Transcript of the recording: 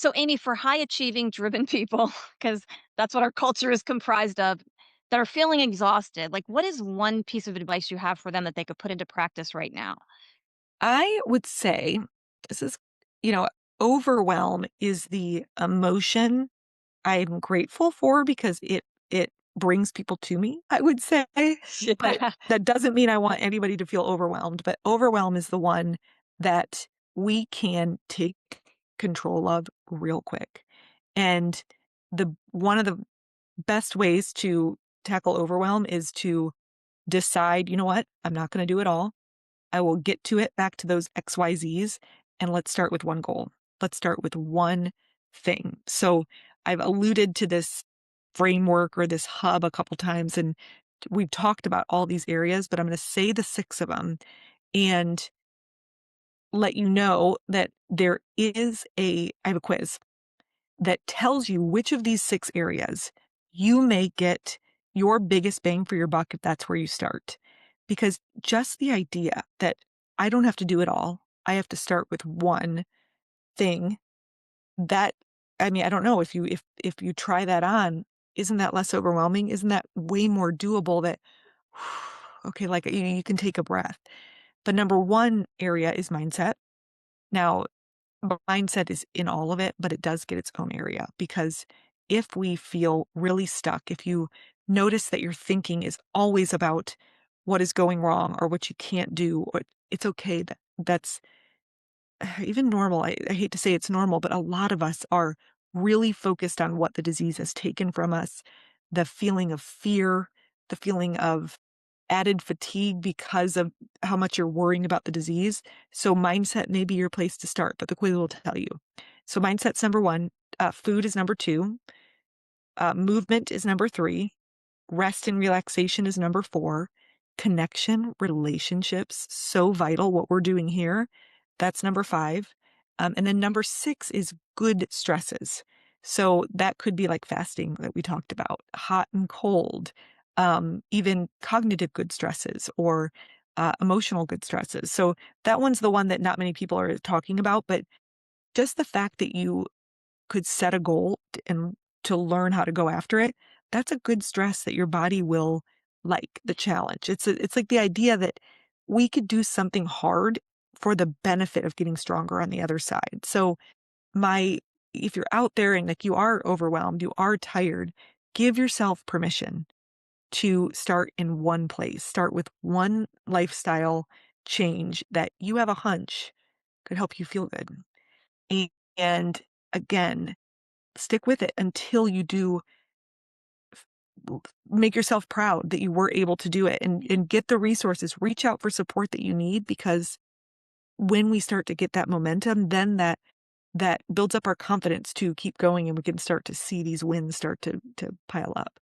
So, Amy, for high achieving, driven people, because that's what our culture is comprised of, that are feeling exhausted, like what is one piece of advice you have for them that they could put into practice right now? I would say this is, you know, overwhelm is the emotion I'm grateful for because it brings people to me, I would say. But Yeah. that doesn't mean I want anybody to feel overwhelmed, but overwhelm is the one that we can take control of real quick. And the one of the best ways to tackle overwhelm is to decide, you know what? I'm not going to do it all. I will get to it back to those XYZs, and let's start with one goal. Let's start with one thing. So I've alluded to this framework or this hub a couple times, and we've talked about all these areas, but I'm going to say the six of them and let you know that I have a quiz that tells you which of these six areas you may get your biggest bang for your buck if that's where you start. Because just the idea that I don't have to do it all, I have to start with one thing that I mean, I don't know if you try that on, isn't that less overwhelming? Isn't that way more doable that okay, like you can take a breath. But number one area is mindset. Now, mindset is in all of it, but it does get its own area because if we feel really stuck, if you notice that your thinking is always about what is going wrong or what you can't do, or it's okay that's even normal. I hate to say it's normal, but a lot of us are really focused on what the disease has taken from us, the feeling of fear, the feeling of added fatigue because of how much you're worrying about the disease. So mindset may be your place to start, but the quiz will tell you. So mindset's number one, food is number two, movement is number three, rest and relaxation is number four, connection, relationships, so vital what we're doing here. That's number five. And then number six is good stresses. So that could be like fasting that we talked about, hot and cold, even cognitive good stresses or emotional good stresses. So that one's the one that not many people are talking about, but just the fact that you could set a goal and to learn how to go after it, that's a good stress that your body will like the challenge. It's like the idea that we could do something hard for the benefit of getting stronger on the other side. So my if you're out there and like you are overwhelmed, you are tired, give yourself permission to start in one place. Start with one lifestyle change that you have a hunch could help you feel good. And again, stick with it until you do make yourself proud that you were able to do it and get the resources. Reach out for support that you need because when we start to get that momentum, then that builds up our confidence to keep going and we can start to see these wins start to pile up.